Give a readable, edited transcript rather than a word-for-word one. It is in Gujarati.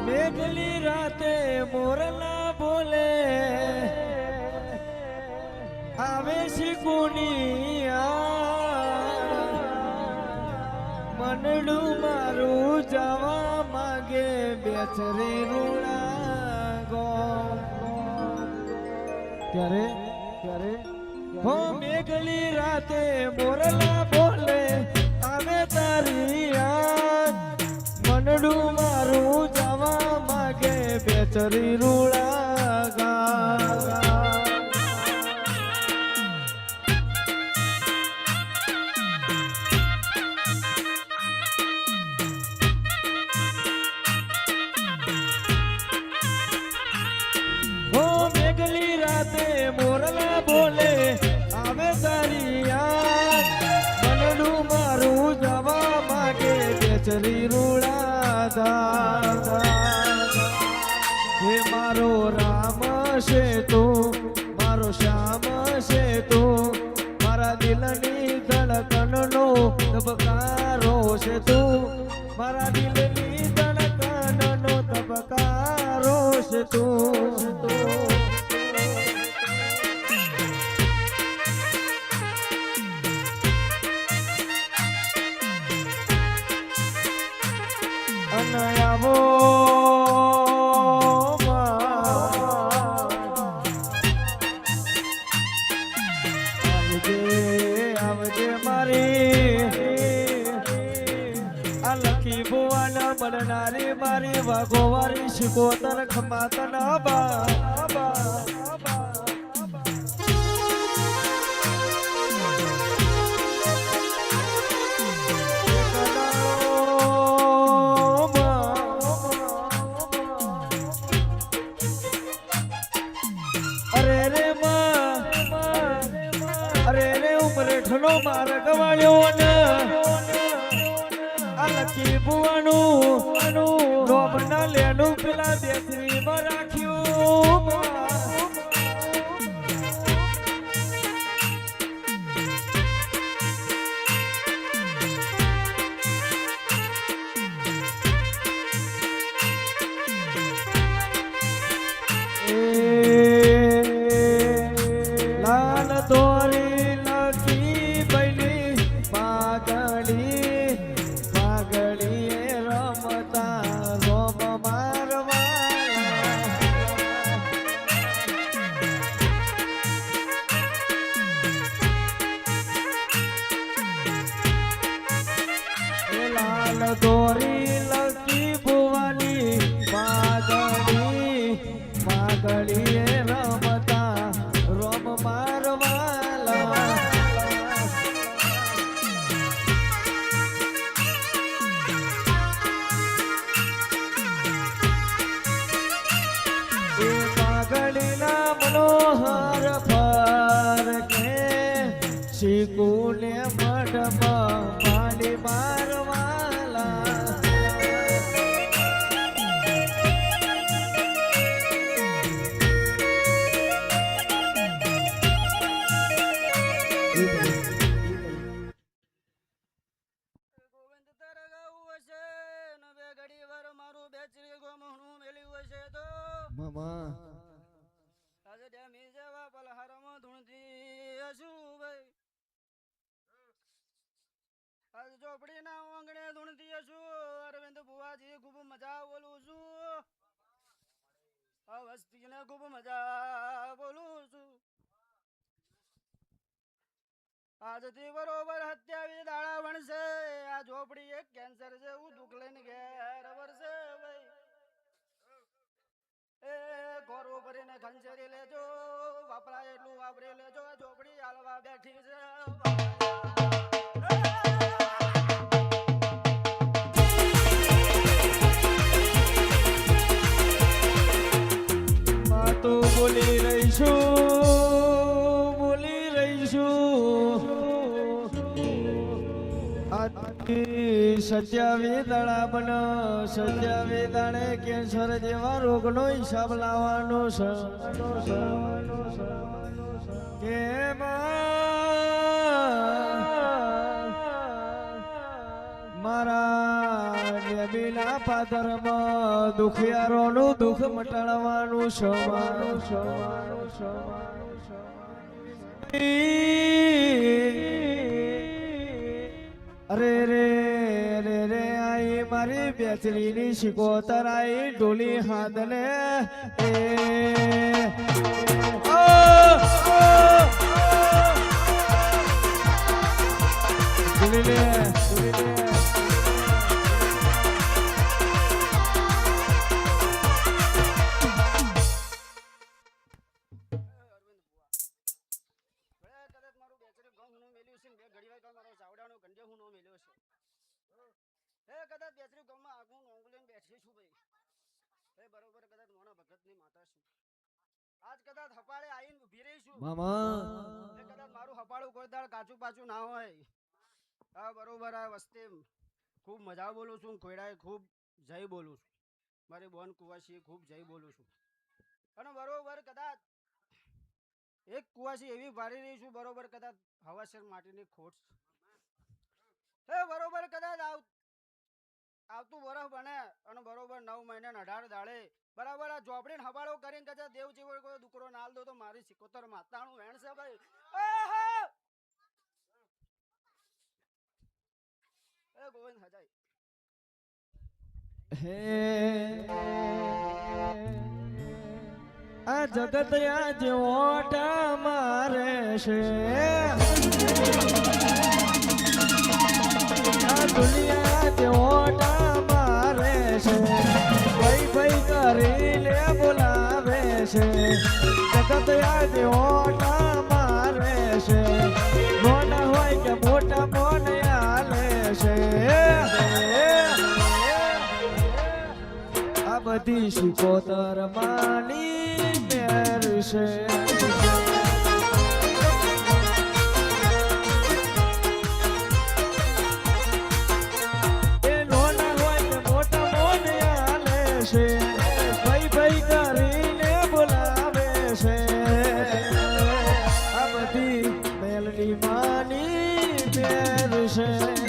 મેઘલી રાતે મોરલા બોલે આવે શીકુનિયા મનડું મારું જવા માગે બેચરી રૂડા ગો ત્યારે હો મેઘલી રાતે મોરલા બોલે આવે તારી યાદ મનડું મારું જવા માગે બેચરી રૂડા ગા મોરલા બોલે આવે તારી યાદ મનડું મારું જવા માગે બેચરી રૂડા હે મારો રામ છે તું મારો શ્યામ છે તું મારા દિલની ધડકનનો ધબકારો છે તું મારા દિલની ધડકનનો ધબકારો છે તું આવો આવજે મારી આ લખી ભુવાના બનનારી મારી વાઘોવારી શિકોતર ખમાતના બા માર ગવાયો ને આ લકી બુવાનું રોમ ના લેનું પેલા દેશરી માં રાખ્યું લાલ દોરી દોરી લકી ભુવાની માગડીએ રમતા રોમ મારવાલા એ માગડીના મનોહર ફર કે શીકુને મઢમાં પાણી મારવા મામા આજે ડેમી જેવા પલહારમાં ધૂણતી હશું ભાઈ આજ ચોપડી ના આંગણે ધૂણતી હશું અરવિંદ બુવાજી ખૂબ મજા બોલું છું આ વસ્તી ને ખૂબ મજા બોલું છું આજથી બરોબર 27 દાડા વણશે આ ઝોપડી એક કેન્સર જેવું દુઃખ લઈને ઘેર વરસે ભાઈ એ ઘોરો ભરીને ખંજરી લેજો વાપરાય એટલું વાપરી લેજો ઝોપડી હાલવા બેઠી છે તો બોલી રહીશું સત્યાવી દાડા બન સત્યાવી દાડે કેન્સર જેવા રોગનો હિસાબ લાવવાનો છે કે મારા મેમીના પાદરમાં દુખિયારોનું દુઃખ મટાડવાનું સમાન અરે રે રે રે આઈ મારી બેચરીની શિકોતર આઈ ડોલી હાથને એ આજ કદાચ હપાળે આઈને ઊભી રહીશું મામા કદાચ મારું હપાળું કોઈ દાળ કાચું પાછું ના હોય હા બરોબર આ વસ્તી ખૂબ મજા બોલું છું કોયડાએ ખૂબ જય બોલું છું મારી બોન કુવાસી ખૂબ જય બોલું છું અને બરોબર કદાચ એક કુવાસી એવી ભારી રહી છું બરોબર કદાચ હવાસર માટીની ખોટ હે બરોબર કદાચ આવતું વરસ બને અને બરોબર 9 મહિના 18 દાડે બરાબર આ જોપડીને હવાળો કરીને કદાચ દેવ જેવો કોઈ દુકરો નાલ દો તો મારી સિકોતર માતાનું વેણ છે ભાઈ એ ગોવિંદ હજાય હે આ જગત આજ ઓટા મારે છે આ દુનિયા આજ ઓટા મારે છે ભાઈ ભાઈ કરીને બોલાવે છે જગત આજ ઓટા મારે છે મોટા હોય કે મોટા મોને આલે છે આ બધી શિકોતર માની મેર છે એ નાના હોય કે મોટા મોને આલે છે ભાઈ ભાઈ કરીને બોલાવે છે આ બધી મેલની માની મેર છે